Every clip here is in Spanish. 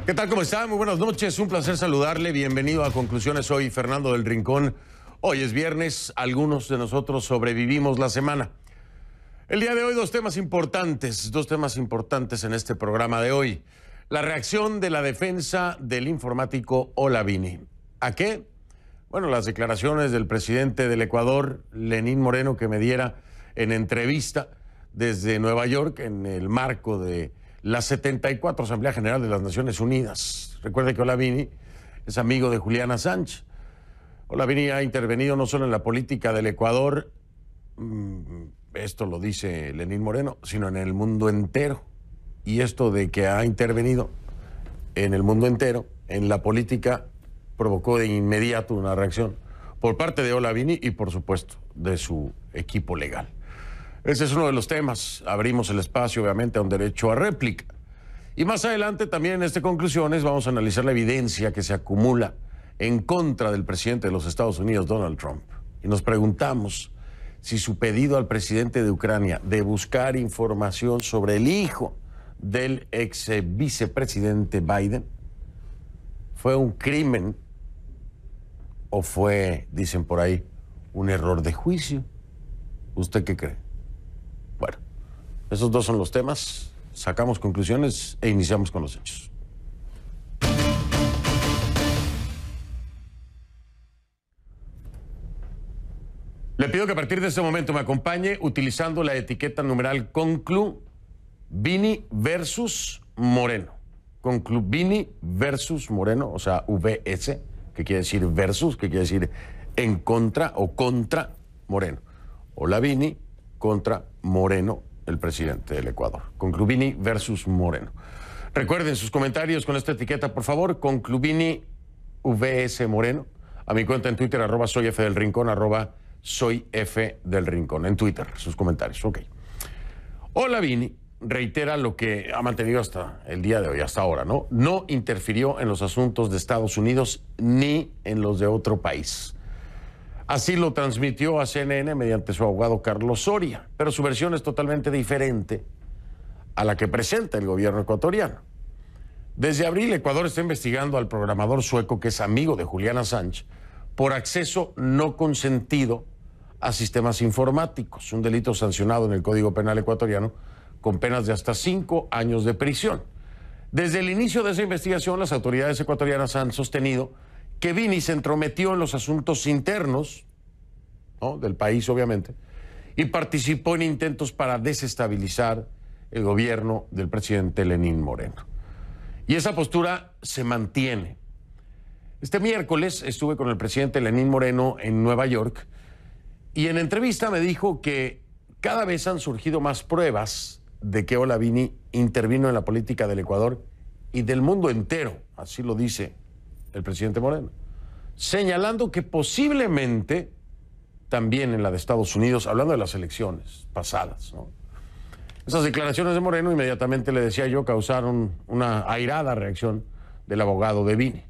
¿Qué tal? ¿Cómo está? Muy buenas noches. Un placer saludarle. Bienvenido a Conclusiones. Soy Fernando del Rincón. Hoy es viernes. Algunos de nosotros sobrevivimos la semana. El día de hoy dos temas importantes en este programa de hoy. La reacción de la defensa del informático Olavini. ¿A qué? Bueno, las declaraciones del presidente del Ecuador, Lenín Moreno, que me diera en entrevista desde Nueva York en el marco de la 74 Asamblea General de las Naciones Unidas. Recuerde que Olavini es amigo de Julian Assange. Olavini ha intervenido no solo en la política del Ecuador, esto lo dice Lenín Moreno, sino en el mundo entero. Y esto de que ha intervenido en el mundo entero, en la política, provocó de inmediato una reacción por parte de Olavini y, por supuesto, de su equipo legal. Ese es uno de los temas. Abrimos el espacio, obviamente, a un derecho a réplica. Y más adelante, también en Conclusiones, vamos a analizar la evidencia que se acumula en contra del presidente de los Estados Unidos, Donald Trump. Y nos preguntamos si su pedido al presidente de Ucrania de buscar información sobre el hijo del ex vicepresidente Biden fue un crimen o fue, dicen por ahí, un error de juicio. ¿Usted qué cree? Bueno, esos dos son los temas. Sacamos conclusiones e iniciamos con los hechos. Le pido que a partir de este momento me acompañe utilizando la etiqueta numeral Concluvini versus Moreno. Concluvini versus Moreno, o sea, VS, que quiere decir versus, que quiere decir en contra o contra Moreno. Olavini contra Moreno, el presidente del Ecuador. Concluvini versus Moreno. Recuerden sus comentarios con esta etiqueta, por favor. Concluvini VS Moreno. A mi cuenta en Twitter, @soyfdelrincón, @soyfdelrincón. En Twitter, sus comentarios. Ok. Olavini reitera lo que ha mantenido hasta el día de hoy, hasta ahora, ¿no? No interfirió en los asuntos de Estados Unidos ni en los de otro país. Así lo transmitió a CNN mediante su abogado Carlos Soria, pero su versión es totalmente diferente a la que presenta el gobierno ecuatoriano. Desde abril, Ecuador está investigando al programador sueco, que es amigo de Julian Assange, por acceso no consentido a sistemas informáticos, un delito sancionado en el Código Penal ecuatoriano con penas de hasta 5 años de prisión. Desde el inicio de esa investigación, las autoridades ecuatorianas han sostenido que Vini se entrometió en los asuntos internos, ¿no?, del país, obviamente, y participó en intentos para desestabilizar el gobierno del presidente Lenín Moreno. Y esa postura se mantiene. Este miércoles estuve con el presidente Lenín Moreno en Nueva York y en entrevista me dijo que cada vez han surgido más pruebas de que Olavini intervino en la política del Ecuador y del mundo entero, así lo dice el presidente Moreno, señalando que posiblemente también en la de Estados Unidos, hablando de las elecciones pasadas, ¿no? Esas declaraciones de Moreno, inmediatamente le decía yo, causaron una airada reacción del abogado de Vini.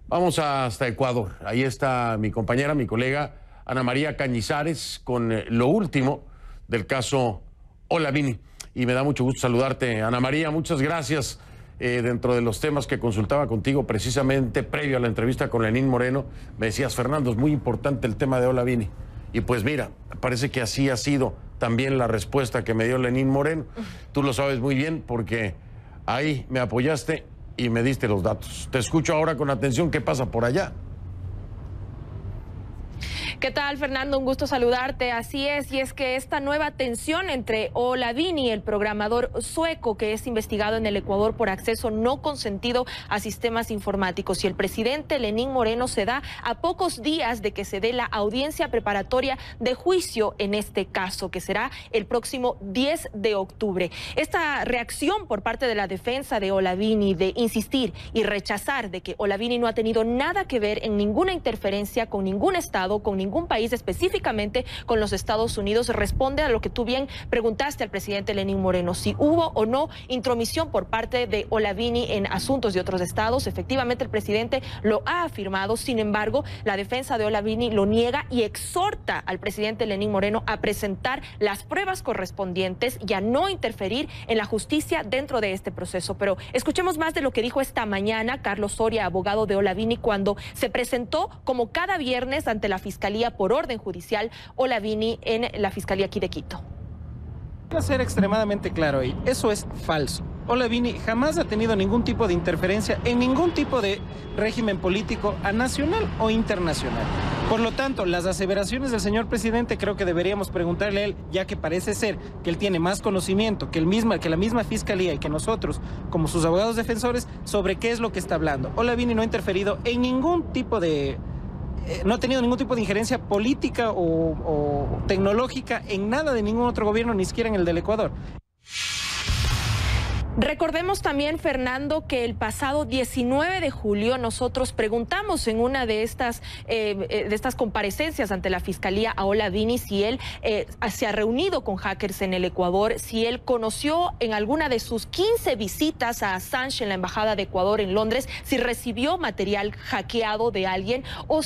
Vamos hasta Ecuador. Ahí está mi compañera, mi colega Ana María Cañizares, con lo último del caso Olavini. Y me da mucho gusto saludarte, Ana María. Muchas gracias. Dentro de los temas que consultaba contigo precisamente previo a la entrevista con Lenín Moreno, me decías, Fernando, es muy importante el tema de Olavini. Y pues mira, parece que así ha sido también la respuesta que me dio Lenín Moreno. Tú lo sabes muy bien porque ahí me apoyaste y me diste los datos. Te escucho ahora con atención. ¿Qué pasa por allá? ¿Qué tal, Fernando? Un gusto saludarte. Así es, y es que esta nueva tensión entre Olavini, el programador sueco que es investigado en el Ecuador por acceso no consentido a sistemas informáticos, y el presidente Lenín Moreno se da a pocos días de que se dé la audiencia preparatoria de juicio en este caso, que será el próximo 10 de octubre. Esta reacción por parte de la defensa de Olavini de insistir y rechazar de que Olavini no ha tenido nada que ver en ninguna interferencia con ningún estado, con ningún ningún país, específicamente con los Estados Unidos. Responde a lo que tú bien preguntaste al presidente Lenín Moreno, si hubo o no intromisión por parte de Olavini en asuntos de otros estados. Efectivamente, el presidente lo ha afirmado. Sin embargo, la defensa de Olavini lo niega y exhorta al presidente Lenín Moreno a presentar las pruebas correspondientes y a no interferir en la justicia dentro de este proceso. Pero escuchemos más de lo que dijo esta mañana Carlos Soria, abogado de Olavini, cuando se presentó como cada viernes ante la Fiscalía por orden judicial Olavini en la Fiscalía aquí de Quito. Quiero ser extremadamente claro ahí, eso es falso. Olavini jamás ha tenido ningún tipo de interferencia en ningún tipo de régimen político, a nacional o internacional. Por lo tanto, las aseveraciones del señor presidente creo que deberíamos preguntarle a él, ya que parece ser que él tiene más conocimiento que la misma Fiscalía y que nosotros, como sus abogados defensores, sobre qué es lo que está hablando. Olavini no ha interferido en ningún tipo de... no ha tenido ningún tipo de injerencia política o tecnológica en nada de ningún otro gobierno, ni siquiera en el del Ecuador. Recordemos también, Fernando, que el pasado 19 de julio nosotros preguntamos en una de estas comparecencias ante la Fiscalía a Olavini si él se ha reunido con hackers en el Ecuador, si él conoció en alguna de sus 15 visitas a Assange en la Embajada de Ecuador en Londres, si recibió material hackeado de alguien o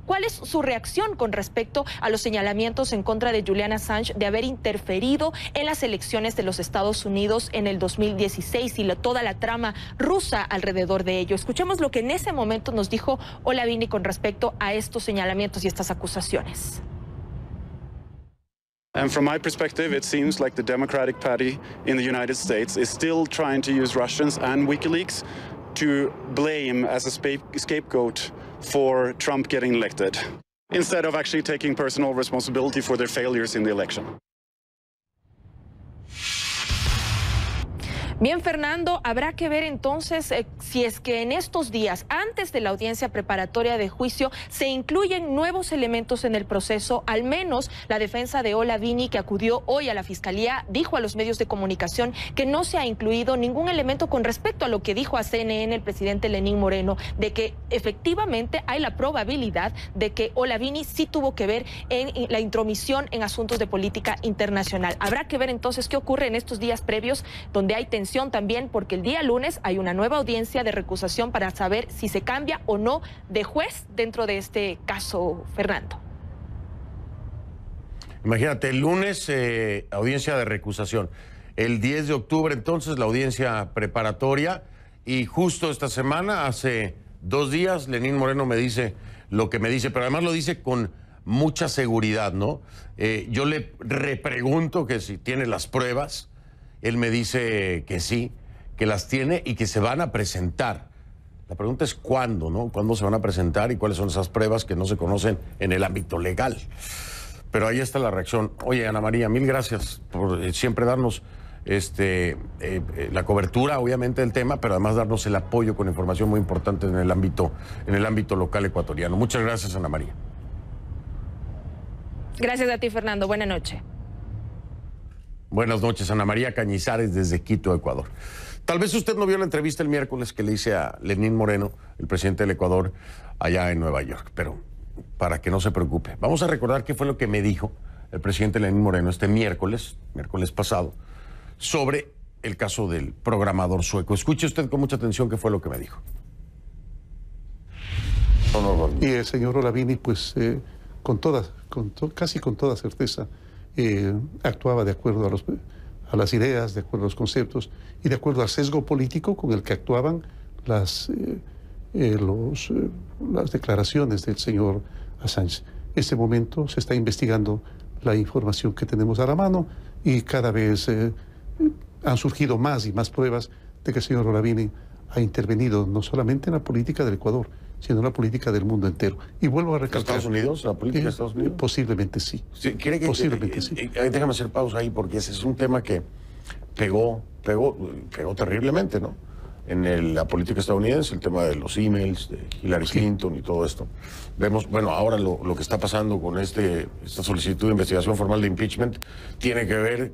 cuál es su reacción con respecto a los señalamientos en contra de Julian Assange de haber interferido en las elecciones de los Estados Unidos en el 2016 y toda la trama rusa alrededor de ello. Escuchemos lo que en ese momento nos dijo Olavini con respecto a estos señalamientos y estas acusaciones. And from my perspective, it seems like the Democratic Party in the United States is still trying to use Russians and WikiLeaks to blame as a scapegoat for Trump getting elected, instead of actually taking personal responsibility for their failures in the election. Bien, Fernando, habrá que ver entonces si es que en estos días, antes de la audiencia preparatoria de juicio, se incluyen nuevos elementos en el proceso. Al menos la defensa de Olavini, que acudió hoy a la Fiscalía, dijo a los medios de comunicación que no se ha incluido ningún elemento con respecto a lo que dijo a CNN el presidente Lenín Moreno, de que efectivamente hay la probabilidad de que Olavini sí tuvo que ver en la intromisión en asuntos de política internacional. Habrá que ver entonces qué ocurre en estos días previos, donde hay tensión también, porque el día lunes hay una nueva audiencia de recusación para saber si se cambia o no de juez dentro de este caso, Fernando. Imagínate, el lunes audiencia de recusación, el 10 de octubre entonces la audiencia preparatoria, y justo esta semana, hace 2 días, Lenín Moreno me dice lo que me dice, pero además lo dice con mucha seguridad, ¿no? Yo le repregunto que si tiene las pruebas. Él me dice que sí, que las tiene y que se van a presentar. La pregunta es cuándo, ¿no? ¿Cuándo se van a presentar y cuáles son esas pruebas que no se conocen en el ámbito legal? Pero ahí está la reacción. Oye, Ana María, mil gracias por siempre darnos la cobertura, obviamente, del tema, pero además darnos el apoyo con información muy importante en el ámbito local ecuatoriano. Muchas gracias, Ana María. Gracias a ti, Fernando. Buenas noches. Buenas noches, Ana María Cañizares desde Quito, Ecuador. Tal vez usted no vio la entrevista el miércoles que le hice a Lenín Moreno, el presidente del Ecuador, allá en Nueva York, pero para que no se preocupe. Vamos a recordar qué fue lo que me dijo el presidente Lenín Moreno este miércoles pasado, sobre el caso del programador sueco. Escuche usted con mucha atención qué fue lo que me dijo. Y el señor Olavini, pues, casi con toda certeza, actuaba de acuerdo a las ideas, de acuerdo a los conceptos y de acuerdo al sesgo político con el que actuaban las declaraciones del señor Assange. En este momento se está investigando la información que tenemos a la mano y cada vez han surgido más y más pruebas de que el señor Olavini ha intervenido no solamente en la política del Ecuador, sino en la política del mundo entero. Y vuelvo a recalcar... ¿Estados Unidos? ¿La política de Estados Unidos? Posiblemente sí. Sí, posiblemente sí. Déjame hacer pausa ahí, porque ese es un tema que pegó terriblemente, ¿no? En la política estadounidense, el tema de los emails, de Hillary Clinton y todo esto. Vemos, bueno, ahora lo que está pasando con esta solicitud de investigación formal de impeachment tiene que ver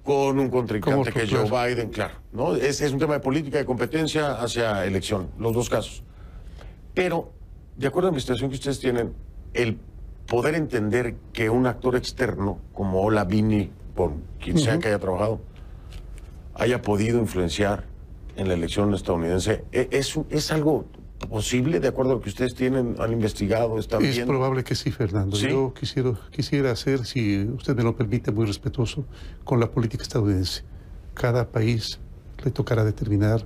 con un contrincante que es Joe Biden, claro, ¿no? Es un tema de política, de competencia hacia elección, los dos casos. Pero, de acuerdo a la investigación que ustedes tienen, el poder entender que un actor externo como Olavini, por quien sea que haya trabajado, haya podido influenciar en la elección estadounidense? ¿Es algo posible, de acuerdo a lo que ustedes han investigado, están viendo? Es probable que sí, Fernando. ¿Sí? Yo quisiera ser, si usted me lo permite, muy respetuoso con la política estadounidense. Cada país le tocará determinar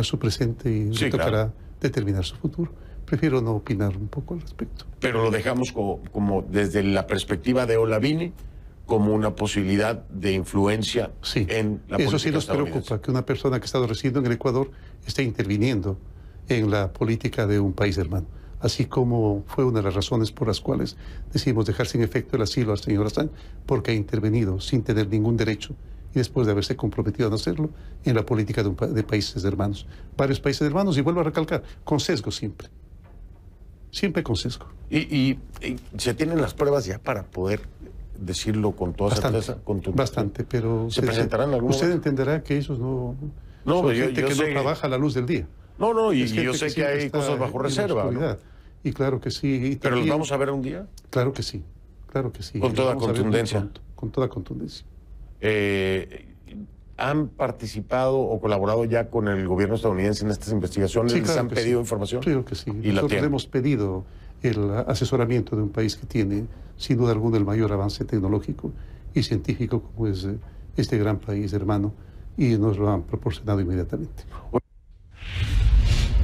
su presente y Sí, le tocará claro. determinar su futuro. Prefiero no opinar un poco al respecto. Pero lo dejamos como desde la perspectiva de Olavini, como una posibilidad de influencia Sí, en la eso política sí nos estadounidense. preocupa, que una persona que ha estado residiendo en el Ecuador esté interviniendo en la política de un país hermano. Así como fue una de las razones por las cuales decidimos dejar sin efecto el asilo al señor Assange, porque ha intervenido sin tener ningún derecho y después de haberse comprometido a no hacerlo en la política de países hermanos. Varios países hermanos, y vuelvo a recalcar, con sesgo siempre. Siempre con sesgo. Y se tienen las pruebas ya para poder decirlo con toda certeza. Bastante, pero ¿Se presentarán en algún usted momento? entenderá que ellos no No, son yo gente que sé no que- trabaja a la luz del día. No, y Es gente yo sé que siempre hay está cosas bajo en la reserva, ¿no? oscuridad. Y claro que sí. Y Pero los también- vamos a ver un día. Claro que sí, claro que sí. Con Los toda vamos a ver muy contundencia. pronto, con toda contundencia. ¿Han participado o colaborado ya con el gobierno estadounidense en estas investigaciones? ¿Les han que pedido sí. información? Claro que sí. Y la Nosotros tienen. hemos pedido el asesoramiento de un país que tiene, sin duda alguna, el mayor avance tecnológico y científico como es este gran país hermano, y nos lo han proporcionado inmediatamente.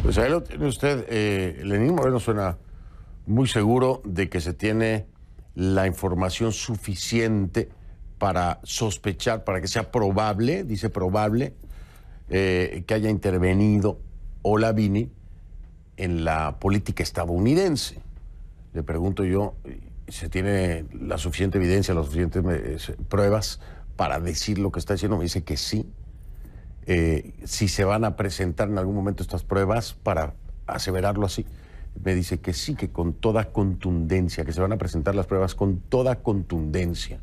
Pues ahí lo tiene usted. Lenín Moreno suena muy seguro de que se tiene la información suficiente para sospechar, para que sea probable, dice probable, que haya intervenido Olavini en la política estadounidense. Le pregunto yo, ¿se tiene la suficiente evidencia, las suficientes pruebas para decir lo que está diciendo? Me dice que sí. Si se van a presentar en algún momento estas pruebas para aseverarlo así, me dice que sí, que con toda contundencia, que se van a presentar las pruebas con toda contundencia.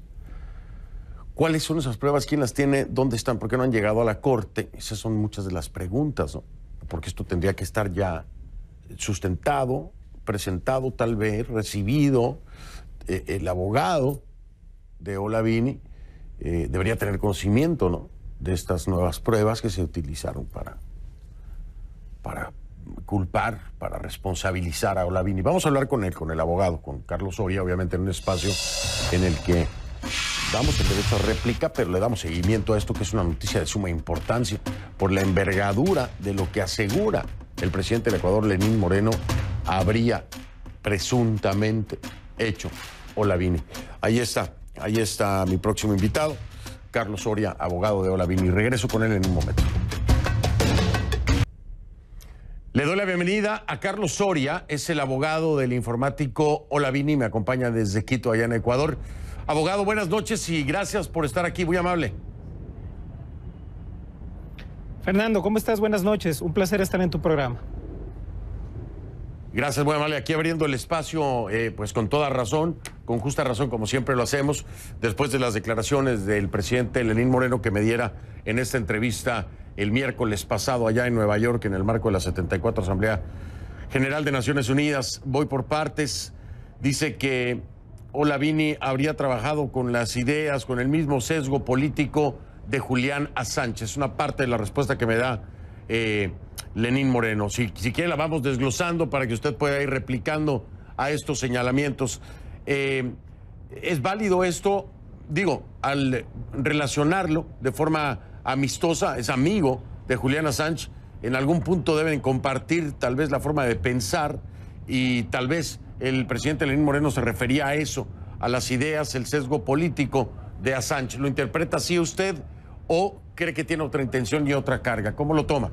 ¿Cuáles son esas pruebas? ¿Quién las tiene? ¿Dónde están? ¿Por qué no han llegado a la corte? Esas son muchas de las preguntas, ¿no? Porque esto tendría que estar ya sustentado, presentado tal vez, recibido. El abogado de Olavini debería tener conocimiento, ¿no?, de estas nuevas pruebas que se utilizaron para culpar, para responsabilizar a Olavini. Vamos a hablar con él, con el abogado, con Carlos Soria, obviamente en un espacio en el que damos el derecho a réplica, pero le damos seguimiento a esto, que es una noticia de suma importancia por la envergadura de lo que asegura el presidente del Ecuador, Lenín Moreno, habría presuntamente hecho Olavini. Ahí está mi próximo invitado, Carlos Soria, abogado de Olavini. Regreso con él en un momento. Le doy la bienvenida a Carlos Soria, es el abogado del informático Olavini, me acompaña desde Quito, allá en Ecuador. Abogado, buenas noches y gracias por estar aquí, muy amable. Fernando, ¿cómo estás? Buenas noches. Un placer estar en tu programa. Gracias, muy amable. Aquí abriendo el espacio, pues con toda razón, con justa razón, como siempre lo hacemos, después de las declaraciones del presidente Lenín Moreno que me diera en esta entrevista el miércoles pasado allá en Nueva York, en el marco de la 74 Asamblea General de Naciones Unidas. Voy por partes. Dice que Olavini habría trabajado con las ideas, con el mismo sesgo político de Julián Assange. Es una parte de la respuesta que me da Lenín Moreno. Si quiere la vamos desglosando para que usted pueda ir replicando a estos señalamientos. ¿Es válido esto? Digo, al relacionarlo de forma amistosa, es amigo de Julián Assange, en algún punto deben compartir tal vez la forma de pensar y tal vez el presidente Lenín Moreno se refería a eso, a las ideas, el sesgo político de Assange. ¿Lo interpreta así usted o cree que tiene otra intención y otra carga? ¿Cómo lo toma?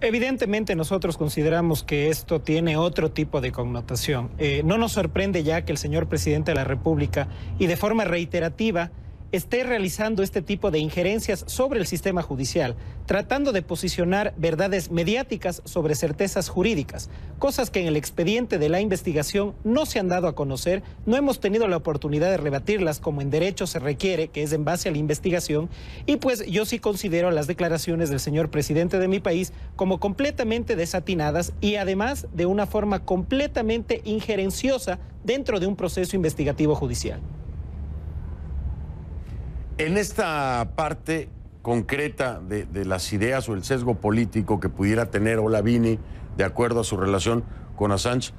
Evidentemente nosotros consideramos que esto tiene otro tipo de connotación. No nos sorprende ya que el señor presidente de la República, y de forma reiterativa, esté realizando este tipo de injerencias sobre el sistema judicial, tratando de posicionar verdades mediáticas sobre certezas jurídicas, cosas que en el expediente de la investigación no se han dado a conocer, no hemos tenido la oportunidad de rebatirlas como en derecho se requiere, que es en base a la investigación, y pues yo sí considero las declaraciones del señor presidente de mi país como completamente desatinadas y además de una forma completamente injerenciosa dentro de un proceso investigativo judicial. En esta parte concreta de las ideas o el sesgo político que pudiera tener Olavini de acuerdo a su relación con Assange,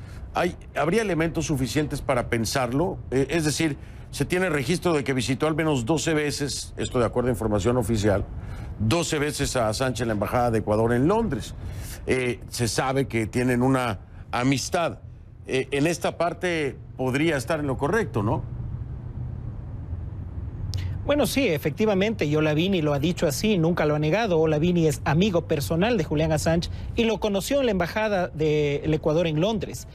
¿habría elementos suficientes para pensarlo? Es decir, se tiene registro de que visitó al menos 12 veces, esto de acuerdo a información oficial, 12 veces a Assange en la Embajada de Ecuador en Londres. Se sabe que tienen una amistad. En esta parte podría estar en lo correcto, ¿no? Bueno, sí, efectivamente, y Olavini lo ha dicho así, nunca lo ha negado. Olavini es amigo personal de Julian Assange y lo conoció en la Embajada del Ecuador en Londres.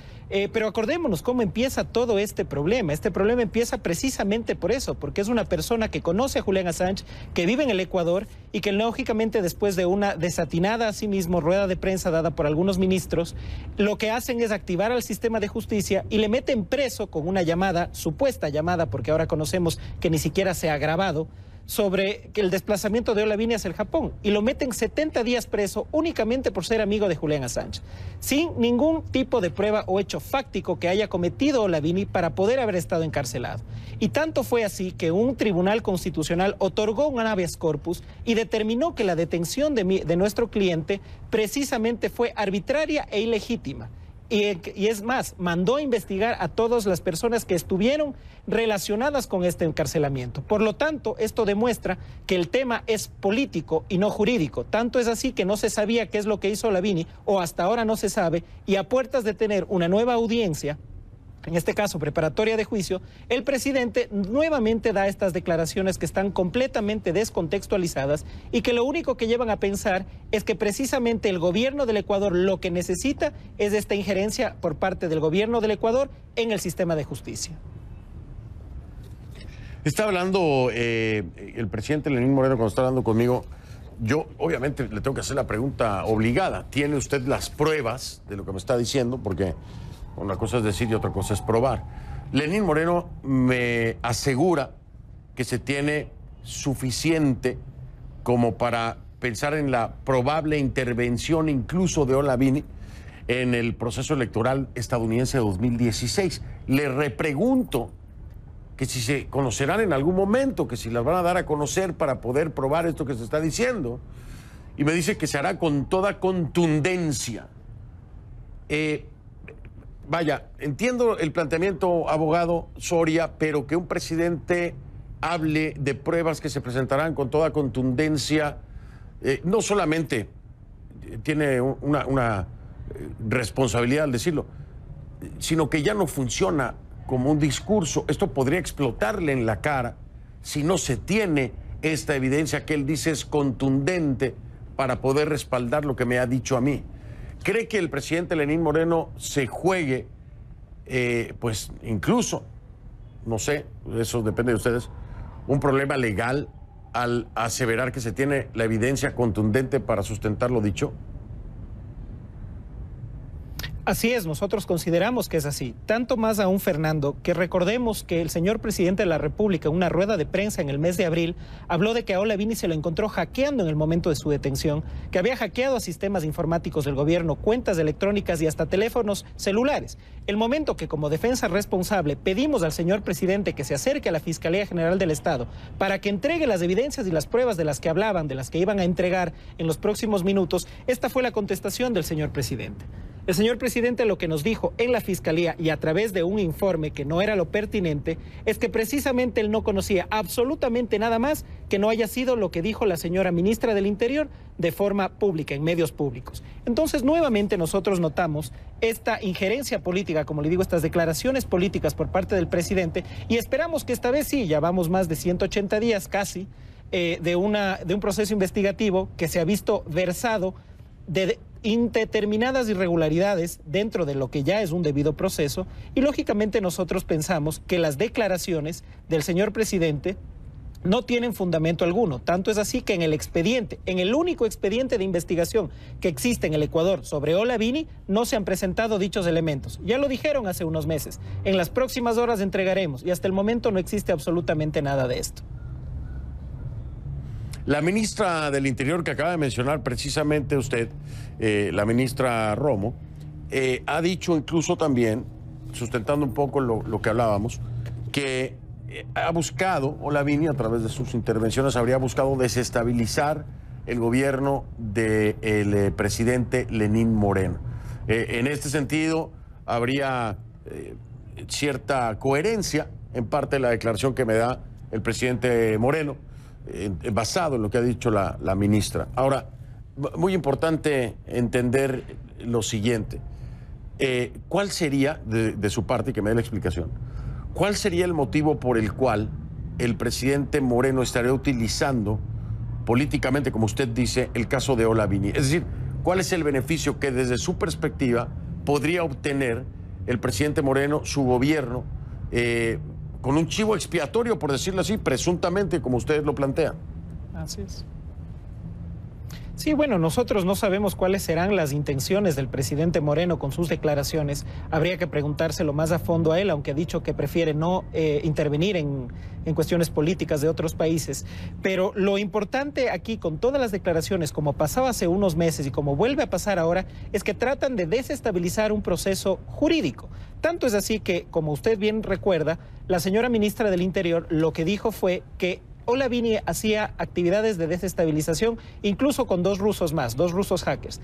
Pero acordémonos cómo empieza todo este problema. Este problema empieza precisamente por eso, porque es una persona que conoce a Julian Assange, que vive en el Ecuador y que lógicamente después de una desatinada a sí mismo rueda de prensa dada por algunos ministros, lo que hacen es activar al sistema de justicia y le meten preso con una llamada, supuesta llamada, porque ahora conocemos que ni siquiera se ha grabado, sobre el desplazamiento de Olavini hacia el Japón y lo meten 70 días preso únicamente por ser amigo de Julian Assange, sin ningún tipo de prueba o hecho fáctico que haya cometido Olavini para poder haber estado encarcelado. Y tanto fue así que un tribunal constitucional otorgó un habeas corpus y determinó que la detención de nuestro cliente precisamente fue arbitraria e ilegítima. Y es más, mandó a investigar a todas las personas que estuvieron relacionadas con este encarcelamiento. Por lo tanto, esto demuestra que el tema es político y no jurídico. Tanto es así que no se sabía qué es lo que hizo Olavini, o hasta ahora no se sabe, y a puertas de tener una nueva audiencia, en este caso preparatoria de juicio, el presidente nuevamente da estas declaraciones que están completamente descontextualizadas y que lo único que llevan a pensar es que precisamente el gobierno del Ecuador lo que necesita es esta injerencia por parte del gobierno del Ecuador en el sistema de justicia. Está hablando el presidente Lenín Moreno cuando está hablando conmigo. Yo obviamente le tengo que hacer la pregunta obligada. ¿Tiene usted las pruebas de lo que me está diciendo? Porque una cosa es decir y otra cosa es probar. Lenín Moreno me asegura que se tiene suficiente como para pensar en la probable intervención incluso de Olavini en el proceso electoral estadounidense de 2016. Le repregunto que si se conocerán en algún momento, que si las van a dar a conocer para poder probar esto que se está diciendo. Y me dice que se hará con toda contundencia. Vaya, entiendo el planteamiento, abogado Soria, pero que un presidente hable de pruebas que se presentarán con toda contundencia, no solamente tiene una responsabilidad al decirlo, sino que ya no funciona como un discurso. Esto podría explotarle en la cara si no se tiene esta evidencia que él dice es contundente para poder respaldar lo que me ha dicho a mí. ¿Cree que el presidente Lenín Moreno se juegue, pues incluso, no sé, eso depende de ustedes, un problema legal al aseverar que se tiene la evidencia contundente para sustentar lo dicho? Así es, nosotros consideramos que es así. Tanto más aún, Fernando, que recordemos que el señor presidente de la República, en una rueda de prensa en el mes de abril, habló de que a Olavini se lo encontró hackeando en el momento de su detención, que había hackeado a sistemas informáticos del gobierno, cuentas electrónicas y hasta teléfonos celulares. El momento que como defensa responsable pedimos al señor presidente que se acerque a la Fiscalía General del Estado para que entregue las evidencias y las pruebas de las que hablaban, de las que iban a entregar en los próximos minutos, esta fue la contestación del señor presidente. El señor presidente lo que nos dijo en la Fiscalía y a través de un informe que no era lo pertinente es que precisamente él no conocía absolutamente nada más que no haya sido lo que dijo la señora ministra del Interior de forma pública, en medios públicos. Entonces, nuevamente nosotros notamos esta injerencia política, como le digo, estas declaraciones políticas por parte del presidente y esperamos que esta vez sí, ya vamos más de 180 días casi de un proceso investigativo que se ha visto versado de indeterminadas irregularidades dentro de lo que ya es un debido proceso y lógicamente nosotros pensamos que las declaraciones del señor presidente no tienen fundamento alguno. Tanto es así que en el expediente, en el único expediente de investigación que existe en el Ecuador sobre Olavini, no se han presentado dichos elementos. Ya lo dijeron hace unos meses. En las próximas horas entregaremos, y hasta el momento no existe absolutamente nada de esto. La ministra del Interior que acaba de mencionar precisamente usted, la ministra Romo, ha dicho incluso también, sustentando un poco lo que hablábamos, que ha buscado, Olavini a través de sus intervenciones habría buscado desestabilizar el gobierno del presidente Lenín Moreno. En este sentido, habría cierta coherencia en parte de la declaración que me da el presidente Moreno, basado en lo que ha dicho la ministra. Ahora, muy importante entender lo siguiente. ¿Cuál sería, de su parte, y que me dé la explicación, cuál sería el motivo por el cual el presidente Moreno estaría utilizando políticamente, como usted dice, el caso de Olavini? Es decir, ¿cuál es el beneficio que desde su perspectiva podría obtener el presidente Moreno, su gobierno, con un chivo expiatorio, por decirlo así, presuntamente, como ustedes lo plantean? Así es. Sí, bueno, nosotros no sabemos cuáles serán las intenciones del presidente Moreno con sus declaraciones. Habría que preguntárselo más a fondo a él, aunque ha dicho que prefiere no intervenir en cuestiones políticas de otros países. Pero lo importante aquí, con todas las declaraciones, como pasaba hace unos meses y como vuelve a pasar ahora, es que tratan de desestabilizar un proceso jurídico. Tanto es así que, como usted bien recuerda, la señora ministra del Interior lo que dijo fue que Olavini hacía actividades de desestabilización, incluso con dos rusos más, dos rusos hackers,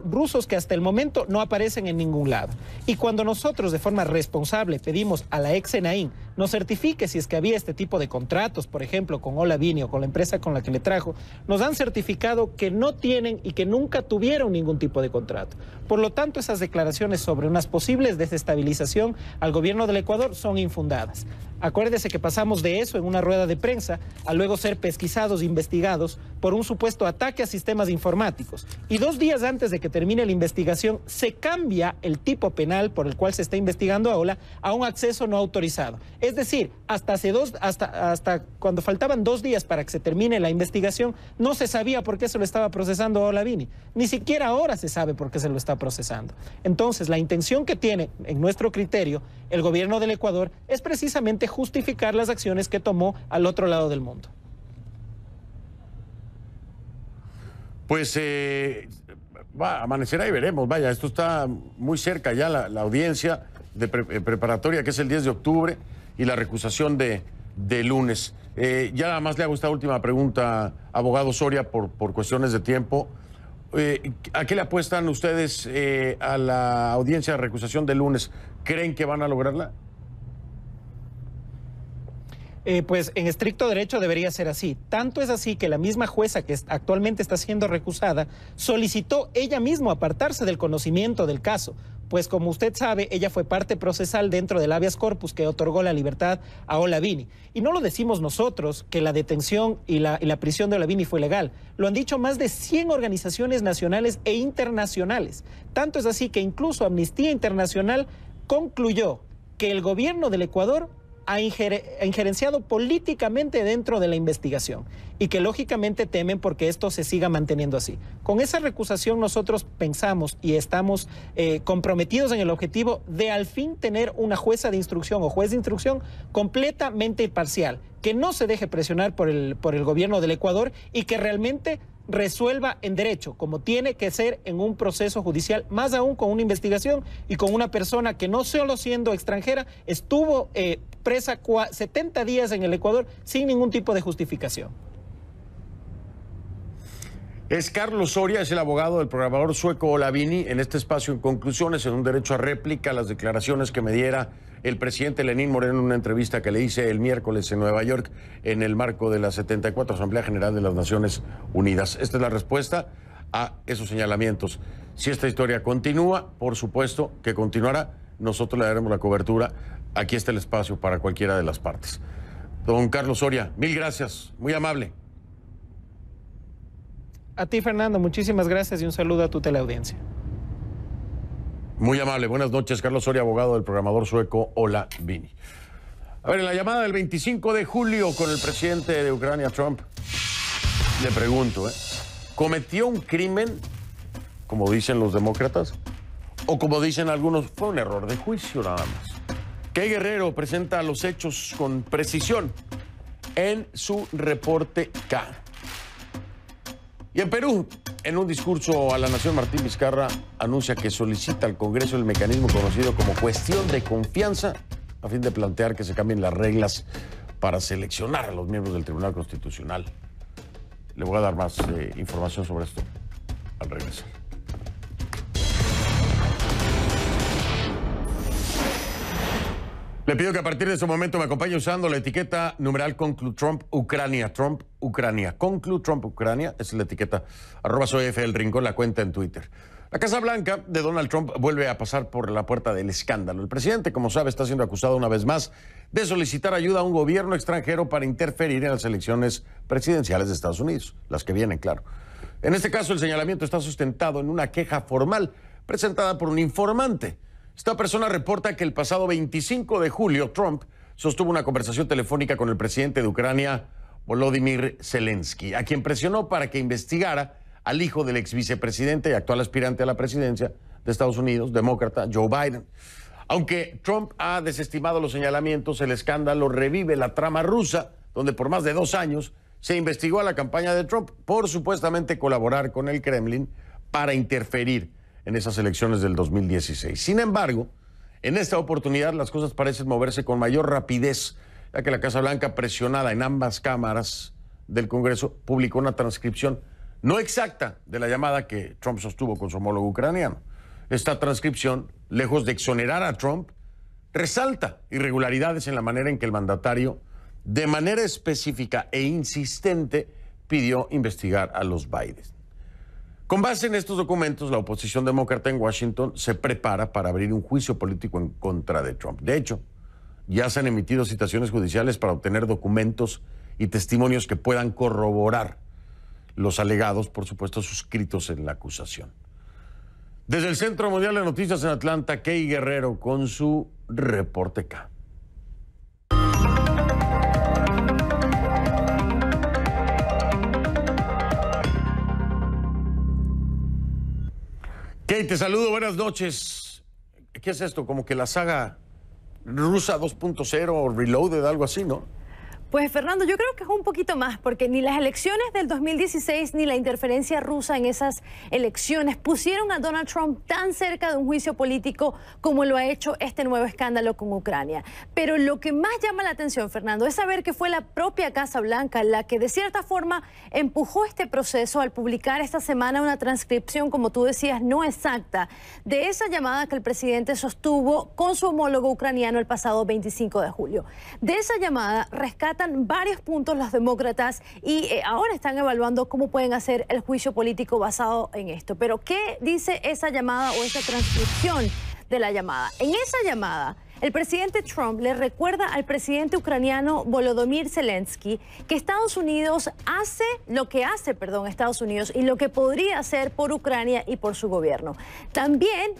rusos que hasta el momento no aparecen en ningún lado. Y cuando nosotros de forma responsable pedimos a la ex Senaín nos certifique si es que había este tipo de contratos, por ejemplo, con Olavini o con la empresa con la que le trajo, nos han certificado que no tienen y que nunca tuvieron ningún tipo de contrato. Por lo tanto, esas declaraciones sobre unas posibles desestabilización al gobierno del Ecuador son infundadas. Acuérdese que pasamos de eso en una rueda de prensa a luego ser pesquisados e investigados por un supuesto ataque a sistemas informáticos. Y 2 días antes de que termine la investigación, se cambia el tipo penal por el cual se está investigando a Ola a un acceso no autorizado. Es decir, hasta cuando faltaban 2 días para que se termine la investigación, no se sabía por qué se lo estaba procesando a Olavini. Ni siquiera ahora se sabe por qué se lo está procesando. Entonces, la intención que tiene, en nuestro criterio, el gobierno del Ecuador es precisamente justificar las acciones que tomó al otro lado del mundo. Pues amanecerá y veremos. Vaya, esto está muy cerca ya, la audiencia de preparatoria, que es el 10 de octubre, y la recusación de lunes. Ya nada más le hago esta última pregunta, abogado Soria, por cuestiones de tiempo. ¿A qué le apuestan ustedes a la audiencia de recusación de lunes? ¿Creen que van a lograrla? Pues en estricto derecho debería ser así. Tanto es así que la misma jueza que actualmente está siendo recusada solicitó ella misma apartarse del conocimiento del caso, pues como usted sabe, ella fue parte procesal dentro del habeas corpus que otorgó la libertad a Olavini. Y no lo decimos nosotros, que la detención y la prisión de Olavini fue legal. Lo han dicho más de 100 organizaciones nacionales e internacionales. Tanto es así que incluso Amnistía Internacional concluyó que el gobierno del Ecuador ha injerenciado políticamente dentro de la investigación y que lógicamente temen porque esto se siga manteniendo así. Con esa recusación nosotros pensamos y estamos comprometidos en el objetivo de al fin tener una jueza de instrucción o juez de instrucción completamente imparcial, que no se deje presionar por el gobierno del Ecuador y que realmente resuelva en derecho, como tiene que ser en un proceso judicial, más aún con una investigación y con una persona que no solo siendo extranjera, estuvo presa 70 días en el Ecuador sin ningún tipo de justificación. Es Carlos Soria, es el abogado del programador sueco Olavini, en este espacio en conclusiones, en un derecho a réplica, las declaraciones que me diera el presidente Lenín Moreno en una entrevista que le hice el miércoles en Nueva York en el marco de la 74 Asamblea General de las Naciones Unidas. Esta es la respuesta a esos señalamientos. Si esta historia continúa, por supuesto que continuará, nosotros le daremos la cobertura. Aquí está el espacio para cualquiera de las partes. Don Carlos Soria, mil gracias, muy amable. A ti, Fernando, muchísimas gracias y un saludo a tu teleaudiencia. Muy amable, buenas noches. Carlos Soria, abogado del programador sueco Olavini. A ver, en la llamada del 25 de julio con el presidente de Ucrania, Trump, le pregunto, ¿cometió un crimen, como dicen los demócratas? O como dicen algunos, fue un error de juicio nada más. Kay Guerrero presenta los hechos con precisión en su reporte K. Y en Perú, en un discurso a la nación, Martín Vizcarra anuncia que solicita al Congreso el mecanismo conocido como cuestión de confianza a fin de plantear que se cambien las reglas para seleccionar a los miembros del Tribunal Constitucional. Le voy a dar más información sobre esto al regresar. Le pido que a partir de este momento me acompañe usando la etiqueta numeral Conclu Trump Ucrania. Trump Ucrania. Conclu Trump Ucrania es la etiqueta @soy F del Rincón, la cuenta en Twitter. La Casa Blanca de Donald Trump vuelve a pasar por la puerta del escándalo. El presidente, como sabe, está siendo acusado una vez más de solicitar ayuda a un gobierno extranjero para interferir en las elecciones presidenciales de Estados Unidos, las que vienen, claro. En este caso, el señalamiento está sustentado en una queja formal presentada por un informante. Esta persona reporta que el pasado 25 de julio, Trump sostuvo una conversación telefónica con el presidente de Ucrania, Volodymyr Zelensky, a quien presionó para que investigara al hijo del ex vicepresidente y actual aspirante a la presidencia de Estados Unidos, demócrata, Joe Biden. Aunque Trump ha desestimado los señalamientos, el escándalo revive la trama rusa, donde por más de 2 años se investigó a la campaña de Trump por supuestamente colaborar con el Kremlin para interferir en esas elecciones del 2016. Sin embargo, en esta oportunidad las cosas parecen moverse con mayor rapidez, ya que la Casa Blanca, presionada en ambas cámaras del Congreso, publicó una transcripción no exacta de la llamada que Trump sostuvo con su homólogo ucraniano. Esta transcripción, lejos de exonerar a Trump, resalta irregularidades en la manera en que el mandatario, de manera específica e insistente, pidió investigar a los Biden. Con base en estos documentos, la oposición demócrata en Washington se prepara para abrir un juicio político en contra de Trump. De hecho, ya se han emitido citaciones judiciales para obtener documentos y testimonios que puedan corroborar los alegados, por supuesto, suscritos en la acusación. Desde el Centro Mundial de Noticias en Atlanta, Kay Guerrero con su reporte K. Kay, te saludo, buenas noches. ¿Qué es esto? Como que la saga rusa 2.0 o Reloaded, algo así, ¿no? Pues Fernando, yo creo que es un poquito más, porque ni las elecciones del 2016 ni la interferencia rusa en esas elecciones pusieron a Donald Trump tan cerca de un juicio político como lo ha hecho este nuevo escándalo con Ucrania. Pero lo que más llama la atención, Fernando, es saber que fue la propia Casa Blanca la que de cierta forma empujó este proceso al publicar esta semana una transcripción, como tú decías, no exacta, de esa llamada que el presidente sostuvo con su homólogo ucraniano el pasado 25 de julio. De esa llamada rescata varios puntos los demócratas y ahora están evaluando cómo pueden hacer el juicio político basado en esto. Pero ¿qué dice esa llamada o esa transcripción de la llamada? En esa llamada, el presidente Trump le recuerda al presidente ucraniano Volodymyr Zelensky que Estados Unidos hace lo que hace, Estados Unidos y lo que podría hacer por Ucrania y por su gobierno. También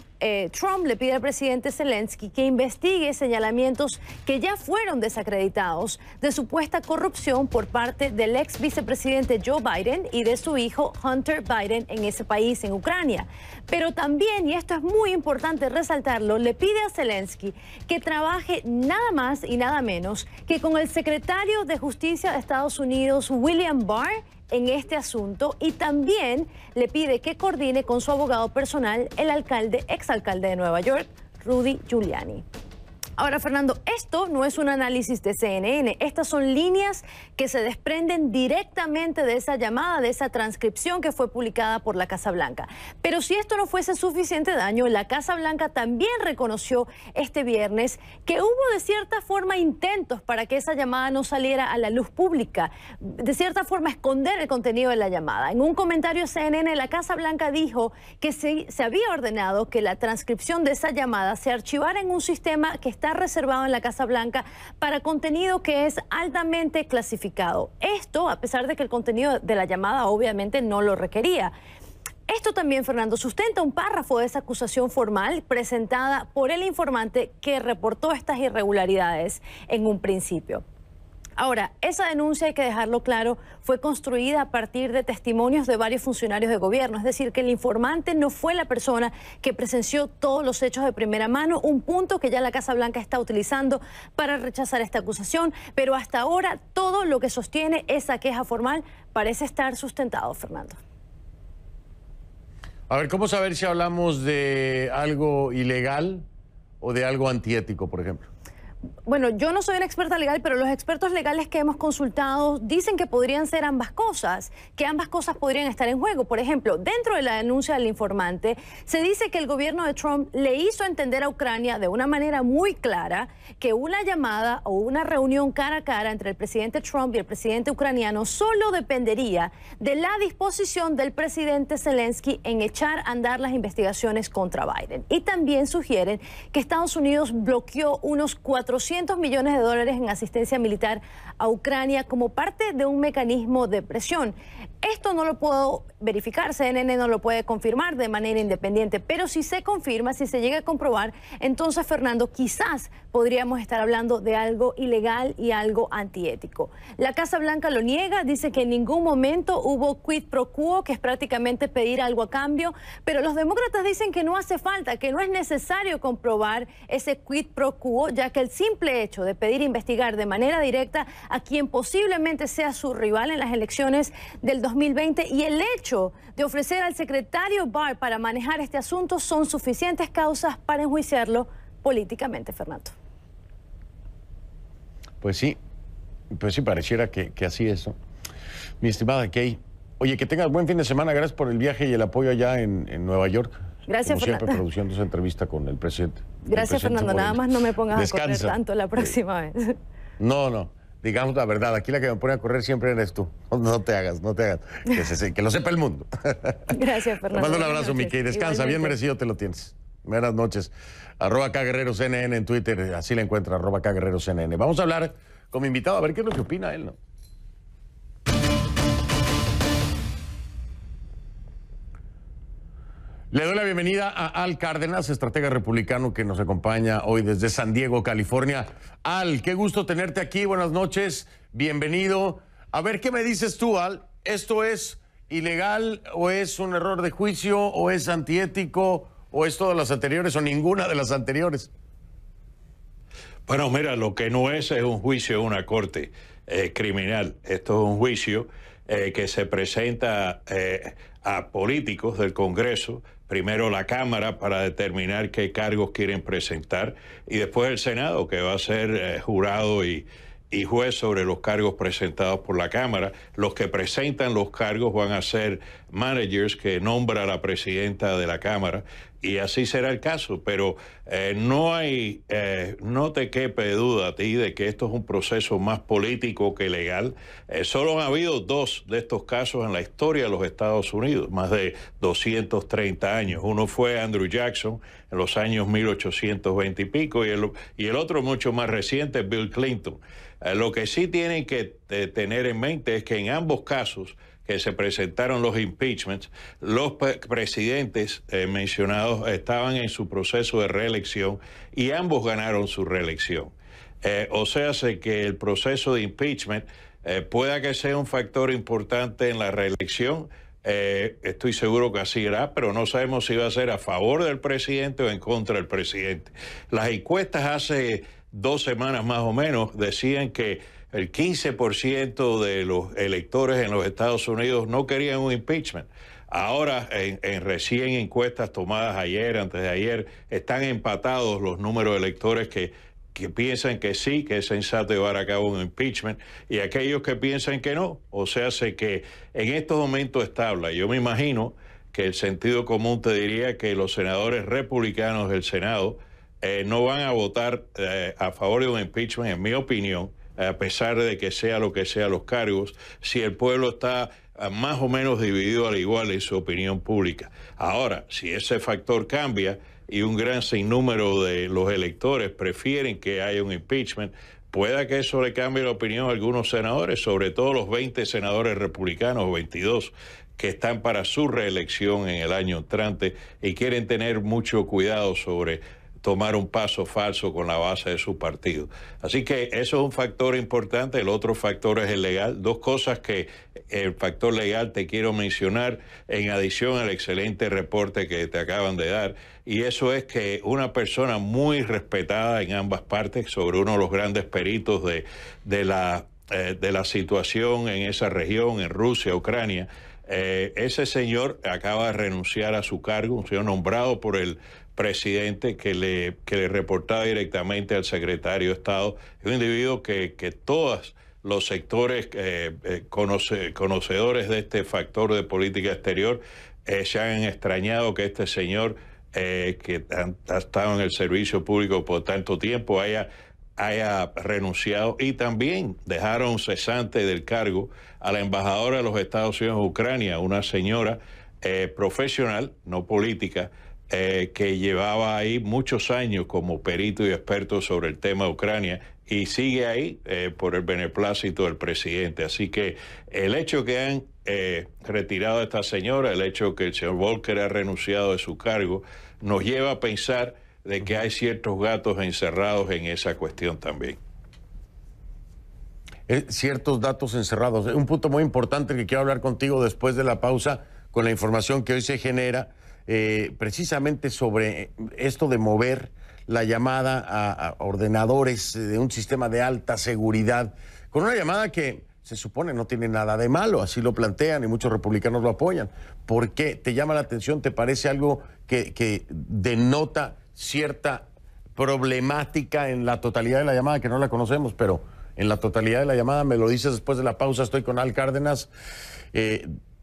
Trump le pide al presidente Zelensky que investigue señalamientos que ya fueron desacreditados de supuesta corrupción por parte del ex vicepresidente Joe Biden y de su hijo Hunter Biden en ese país, en Ucrania. Pero también, y esto es muy importante resaltarlo, le pide a Zelensky que trabaje nada más y nada menos que con el secretario de Justicia de Estados Unidos, William Barr, en este asunto, y también le pide que coordine con su abogado personal, el exalcalde de Nueva York, Rudy Giuliani. Ahora, Fernando, esto no es un análisis de CNN. Estas son líneas que se desprenden directamente de esa llamada, de esa transcripción que fue publicada por la Casa Blanca. Pero si esto no fuese suficiente daño, la Casa Blanca también reconoció este viernes que hubo de cierta forma intentos para que esa llamada no saliera a la luz pública, de cierta forma esconder el contenido de la llamada. En un comentario a CNN, la Casa Blanca dijo que se había ordenado que la transcripción de esa llamada se archivara en un sistema que está reservado en la Casa Blanca para contenido que es altamente clasificado. Esto, a pesar de que el contenido de la llamada obviamente no lo requería. Esto también, Fernando, sustenta un párrafo de esa acusación formal presentada por el informante que reportó estas irregularidades en un principio. Ahora, esa denuncia, hay que dejarlo claro, fue construida a partir de testimonios de varios funcionarios de gobierno. Es decir, que el informante no fue la persona que presenció todos los hechos de primera mano, un punto que ya la Casa Blanca está utilizando para rechazar esta acusación. Pero hasta ahora todo lo que sostiene esa queja formal parece estar sustentado, Fernando. A ver, ¿cómo saber si hablamos de algo ilegal o de algo antiético, por ejemplo? Bueno, yo no soy una experta legal, pero los expertos legales que hemos consultado dicen que podrían ser ambas cosas, que ambas cosas podrían estar en juego. Por ejemplo, dentro de la denuncia del informante, se dice que el gobierno de Trump le hizo entender a Ucrania de una manera muy clara que una llamada o una reunión cara a cara entre el presidente Trump y el presidente ucraniano solo dependería de la disposición del presidente Zelensky en echar a andar las investigaciones contra Biden. Y también sugieren que Estados Unidos bloqueó unos 400 millones de dólares en asistencia militar a Ucrania como parte de un mecanismo de presión. Esto no lo puedo verificar, CNN no lo puede confirmar de manera independiente, pero si se confirma, si se llega a comprobar, entonces, Fernando, quizás podríamos estar hablando de algo ilegal y algo antiético. La Casa Blanca lo niega, dice que en ningún momento hubo quid pro quo, que es prácticamente pedir algo a cambio, pero los demócratas dicen que no hace falta, que no es necesario comprobar ese quid pro quo, ya que el simple hecho de pedir investigar de manera directa a quien posiblemente sea su rival en las elecciones del 2020 y el hecho de ofrecer al secretario Barr para manejar este asunto son suficientes causas para enjuiciarlo políticamente, Fernando. Pues sí, pareciera que así es, ¿no? Mi estimada Kay, oye, que tengas buen fin de semana, gracias por el viaje y el apoyo allá en Nueva York. Gracias, como siempre, Fernando. produciendo esa entrevista con el presidente. Gracias, Fernando. Nada más no me pongas a correr tanto la próxima vez. No. Digamos la verdad, aquí la que me pone a correr siempre eres tú. No te hagas. Que lo sepa el mundo. Gracias, Fernando. Te mando un abrazo, Miki. Descansa, igualmente. Bien merecido te lo tienes. Buenas noches. @KGuerreroCNN en Twitter, así la encuentra, @KGuerreroCNN. Vamos a hablar con mi invitado, a ver qué es lo que opina él, ¿no? Le doy la bienvenida a Al Cárdenas, estratega republicano que nos acompaña hoy desde San Diego, California. Al, qué gusto tenerte aquí, buenas noches, bienvenido. A ver, ¿qué me dices tú, Al? ¿Esto es ilegal o es un error de juicio o es antiético o es todas las anteriores o ninguna de las anteriores? Bueno, mira, lo que no es un juicio de una corte criminal. Esto es un juicio que se presenta a políticos del Congreso, primero la Cámara para determinar qué cargos quieren presentar y después el Senado, que va a ser jurado y juez sobre los cargos presentados por la Cámara. Los que presentan los cargos van a ser managers que nombra la presidenta de la Cámara y así será el caso, pero no te quepe duda a ti de que esto es un proceso más político que legal. Solo han habido 2 de estos casos en la historia de los Estados Unidos, más de 230 años. Uno fue Andrew Jackson en los años 1820 y pico y el otro mucho más reciente, Bill Clinton. Lo que sí tienen que tener en mente es que en ambos casos que se presentaron los impeachments, los presidentes mencionados estaban en su proceso de reelección y ambos ganaron su reelección. O sea, que el proceso de impeachment pueda que sea un factor importante en la reelección. Estoy seguro que así será, pero no sabemos si va a ser a favor del presidente o en contra del presidente. Las encuestas hace 2 semanas más o menos decían que el 15% de los electores en los Estados Unidos no querían un impeachment. Ahora, en recién encuestas tomadas ayer, antes de ayer, están empatados los números de electores que piensan que sí, que es sensato llevar a cabo un impeachment, y aquellos que piensan que no. O sea, que en estos momentos está tabla. Yo me imagino que el sentido común te diría que los senadores republicanos del Senado no van a votar a favor de un impeachment, en mi opinión, a pesar de que sea lo que sea los cargos, si el pueblo está más o menos dividido al igual en su opinión pública. Ahora, si ese factor cambia y un gran sinnúmero de los electores prefieren que haya un impeachment, pueda que eso le cambie la opinión a algunos senadores, sobre todo los 20 senadores republicanos, 22, que están para su reelección en el año entrante y quieren tener mucho cuidado sobre tomar un paso falso con la base de su partido. Así que eso es un factor importante. El otro factor es el legal. Dos cosas que el factor legal te quiero mencionar en adición al excelente reporte que te acaban de dar. Y eso es que una persona muy respetada en ambas partes, sobre uno de los grandes peritos de la situación en esa región, en Rusia, Ucrania, ese señor acaba de renunciar a su cargo, un señor nombrado por el presidente que le reportaba directamente al secretario de Estado. Es un individuo que todos los sectores conocedores de este factor de política exterior se han extrañado que este señor que ha estado en el servicio público por tanto tiempo haya renunciado, y también dejaron cesante del cargo a la embajadora de los Estados Unidos en Ucrania, una señora profesional, no política, que llevaba ahí muchos años como perito y experto sobre el tema de Ucrania y sigue ahí por el beneplácito del presidente. Así que el hecho que han retirado a esta señora, el hecho que el señor Volker ha renunciado de su cargo, nos lleva a pensar de que hay ciertos gatos encerrados en esa cuestión también. Ciertos datos encerrados. Un punto muy importante que quiero hablar contigo después de la pausa, con la información que hoy se genera, precisamente sobre esto de mover la llamada a ordenadores de un sistema de alta seguridad, con una llamada que se supone no tiene nada de malo, así lo plantean y muchos republicanos lo apoyan. ¿Por qué te llama la atención? ¿Te parece algo que denota cierta problemática en la totalidad de la llamada, que no la conocemos, pero en la totalidad de la llamada? Me lo dices después de la pausa. Estoy con Al Cárdenas,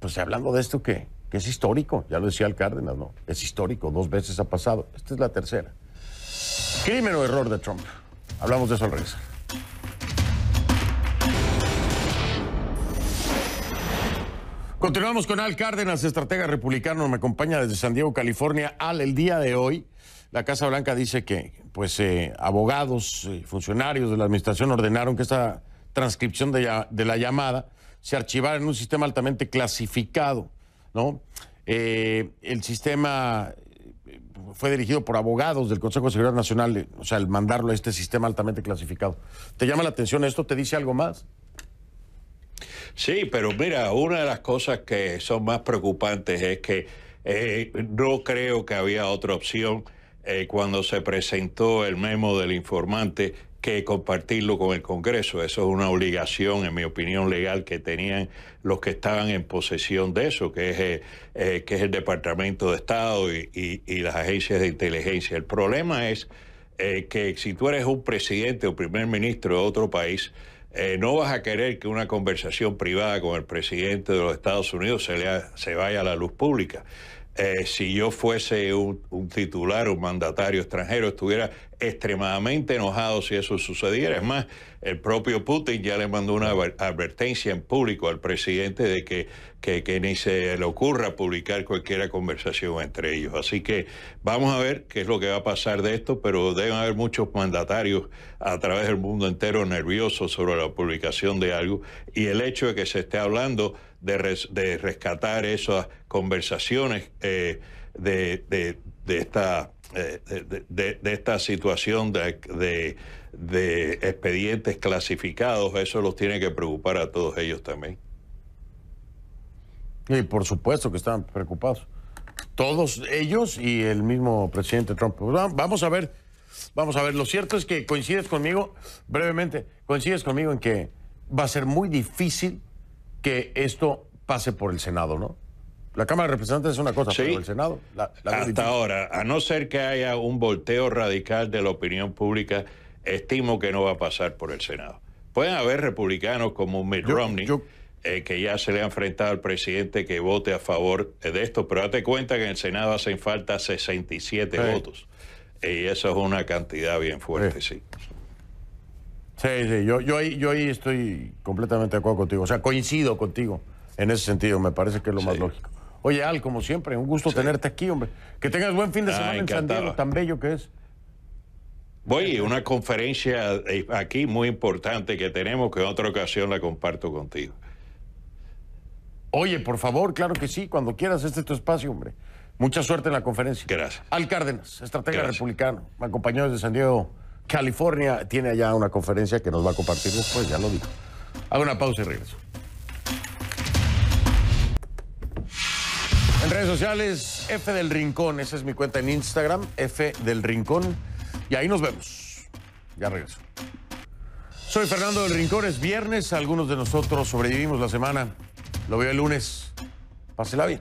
pues hablando de esto que es histórico. Ya lo decía Al Cárdenas, ¿no? Es histórico, 2 veces ha pasado. Esta es la tercera. ¿Crimen o error de Trump? Hablamos de eso al regresar. Continuamos con Al Cárdenas, estratega republicano. Me acompaña desde San Diego, California. Al, el día de hoy, la Casa Blanca dice que abogados y funcionarios de la administración ordenaron que esta transcripción de la llamada se archivara en un sistema altamente clasificado, ¿no? El sistema fue dirigido por abogados del Consejo de Seguridad Nacional, o sea, el mandarlo a este sistema altamente clasificado. ¿Te llama la atención esto? ¿Te dice algo más? Sí, pero mira, una de las cosas que son más preocupantes es que no creo que había otra opción cuando se presentó el memo del informante que compartirlo con el Congreso. Eso es una obligación, en mi opinión, legal que tenían los que estaban en posesión de eso, que es el Departamento de Estado y las agencias de inteligencia. El problema es que si tú eres un presidente o primer ministro de otro país, no vas a querer que una conversación privada con el presidente de los Estados Unidos se vaya a la luz pública. Si yo fuese un titular, un mandatario extranjero, estuviera extremadamente enojado si eso sucediera. Es más, el propio Putin ya le mandó una advertencia en público al presidente de que ni se le ocurra publicar cualquier conversación entre ellos. Así que vamos a ver qué es lo que va a pasar de esto, pero deben haber muchos mandatarios a través del mundo entero nerviosos sobre la publicación de algo, y el hecho de que se esté hablando de rescatar esas conversaciones de esta situación de expedientes clasificados, eso los tiene que preocupar a todos ellos también. Y por supuesto que están preocupados. Todos ellos y el mismo presidente Trump. Vamos a ver. Lo cierto es que coincides conmigo, brevemente, en que va a ser muy difícil que esto pase por el Senado, ¿no? La Cámara de Representantes es una cosa, sí, pero el Senado... Hasta ahora, a no ser que haya un volteo radical de la opinión pública, estimo que no va a pasar por el Senado. Pueden haber republicanos como Mitt Romney, que ya se le ha enfrentado al presidente, que vote a favor de esto, pero date cuenta que en el Senado hacen falta 67 votos. Y eso es una cantidad bien fuerte, sí. Sí, yo ahí estoy completamente de acuerdo contigo. O sea, coincido contigo en ese sentido. Me parece que es lo más lógico. Oye, Al, como siempre, un gusto tenerte aquí, hombre. Que tengas buen fin de semana en San Diego, tan bello que es. Voy a una conferencia aquí muy importante que tenemos, que en otra ocasión la comparto contigo. Oye, por favor, claro que sí, cuando quieras, este es tu espacio, hombre. Mucha suerte en la conferencia. Gracias. Al Cárdenas, estratega Gracias. republicano, me acompañó desde San Diego, California. Tiene allá una conferencia que nos va a compartir después, ya lo digo. Hago una pausa y regreso. En redes sociales, F del Rincón, esa es mi cuenta en Instagram, F del Rincón, y ahí nos vemos. Ya regreso. Soy Fernando del Rincón, es viernes, algunos de nosotros sobrevivimos la semana, lo veo el lunes, pásela bien.